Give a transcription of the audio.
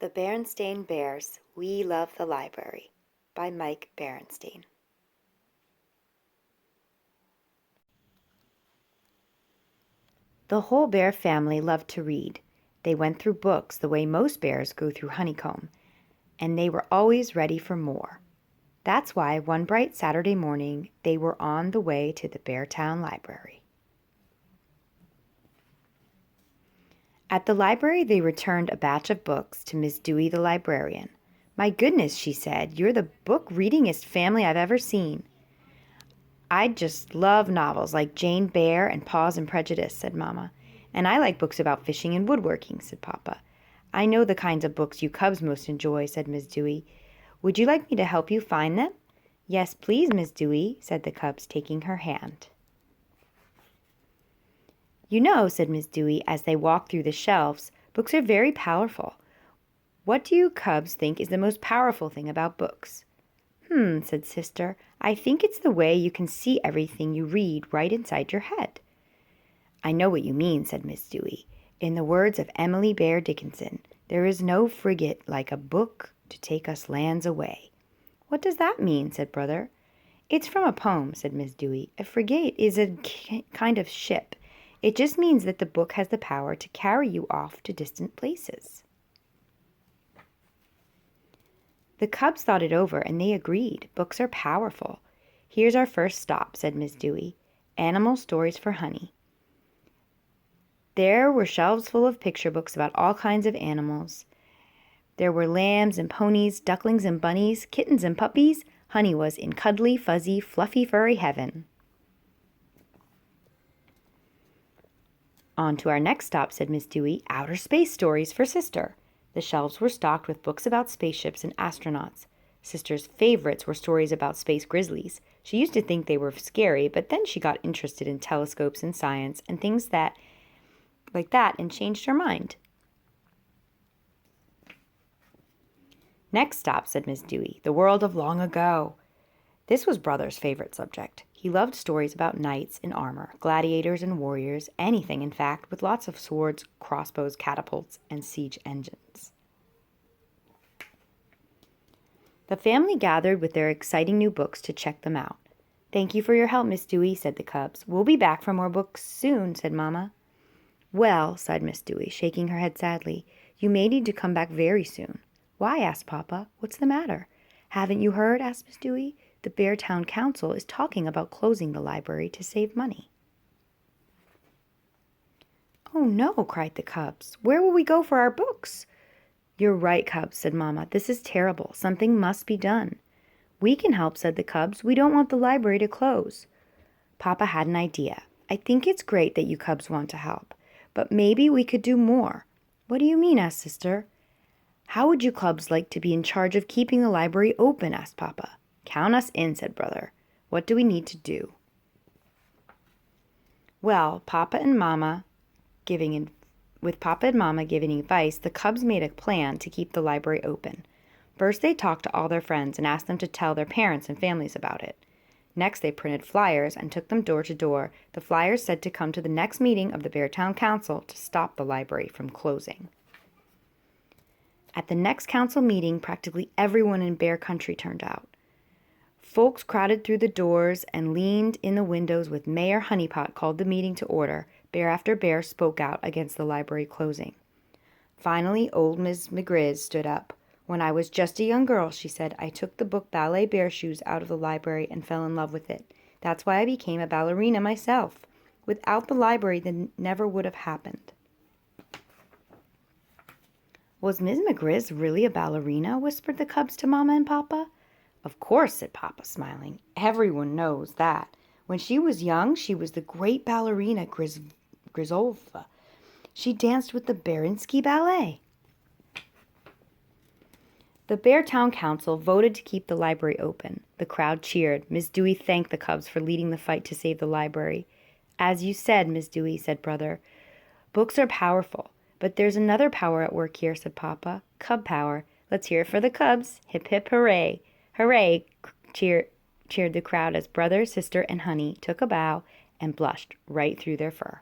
The Berenstain Bears, We Love the Library by Mike Berenstain. The whole bear family loved to read. They went through books the way most bears go through honeycomb, and they were always ready for more. That's why one bright Saturday morning they were on the way to the Beartown Library. At the library they returned a batch of books to Miss Dewey the librarian. "My goodness," she said, "you're the book-readingest family I've ever seen." "I just love novels like Jane Eyre and Pride and Prejudice," said Mama. "And I like books about fishing and woodworking," said Papa. "I know the kinds of books you cubs most enjoy," said Miss Dewey. "Would you like me to help you find them?" "Yes, please, Miss Dewey," said the cubs, taking her hand. "You know," said Miss Dewey, as they walked through the shelves, "books are very powerful. What do you cubs think is the most powerful thing about books?" Said Sister. "I think it's the way you can see everything you read right inside your head." "I know what you mean," said Miss Dewey. "In the words of Emily Bear Dickinson, there is no frigate like a book to take us lands away." "What does that mean?" said Brother. "It's from a poem," said Miss Dewey. "A frigate is a kind of ship. It just means that the book has the power to carry you off to distant places." The cubs thought it over, and they agreed. Books are powerful. "Here's our first stop," said Miss Dewey. "Animal Stories for Honey." There were shelves full of picture books about all kinds of animals. There were lambs and ponies, ducklings and bunnies, kittens and puppies. Honey was in cuddly, fuzzy, fluffy, furry heaven. "On to our next stop," said Miss Dewey. "Outer Space Stories for Sister." The shelves were stocked with books about spaceships and astronauts. Sister's favorites were stories about space grizzlies. She used to think they were scary, but then she got interested in telescopes and science and things like that and changed her mind. "Next stop," said Miss Dewey, "The World of Long Ago." This was Brother's favorite subject. He loved stories about knights in armor, gladiators and warriors, anything, in fact, with lots of swords, crossbows, catapults, and siege engines. The family gathered with their exciting new books to check them out. "Thank you for your help, Miss Dewey," said the cubs. "We'll be back for more books soon," said Mama. "Well," sighed Miss Dewey, shaking her head sadly, "you may need to come back very soon." "Why?" asked Papa. "What's the matter?" "Haven't you heard?" asked Miss Dewey. "The Beartown Council is talking about closing the library to save money." "Oh, no," cried the cubs. "Where will we go for our books?" "You're right, cubs," said Mama. "This is terrible. Something must be done." "We can help," said the cubs. "We don't want the library to close." Papa had an idea. "I think it's great that you cubs want to help, but maybe we could do more." "What do you mean?" asked Sister. "How would you cubs like to be in charge of keeping the library open?" asked Papa. "Count us in," said Brother. "What do we need to do?" Well, with Papa and Mama giving advice, the cubs made a plan to keep the library open. First, they talked to all their friends and asked them to tell their parents and families about it. Next, they printed flyers and took them door to door. The flyers said to come to the next meeting of the Beartown Council to stop the library from closing. At the next council meeting, practically everyone in Bear Country turned out. Folks crowded through the doors and leaned in the windows with Mayor Honeypot called the meeting to order. Bear after bear spoke out against the library closing. Finally, old Miss McGriz stood up. "When I was just a young girl," she said, "I took the book Ballet Bear Shoes out of the library and fell in love with it. That's why I became a ballerina myself. Without the library, that never would have happened." "Was Miss McGriz really a ballerina?" whispered the cubs to Mama and Papa. "Of course," said Papa, smiling. "Everyone knows that. When she was young, she was the great ballerina Grizolfa. She danced with the Berenstain Ballet." The Beartown Council voted to keep the library open. The crowd cheered. Miss Dewey thanked the cubs for leading the fight to save the library. "As you said, Miss Dewey," said Brother, "books are powerful. But there's another power at work here," said Papa. "Cub power. Let's hear it for the cubs. Hip, hip, hooray." "Hooray," cheered the crowd as Brother, Sister, and Honey took a bow and blushed right through their fur.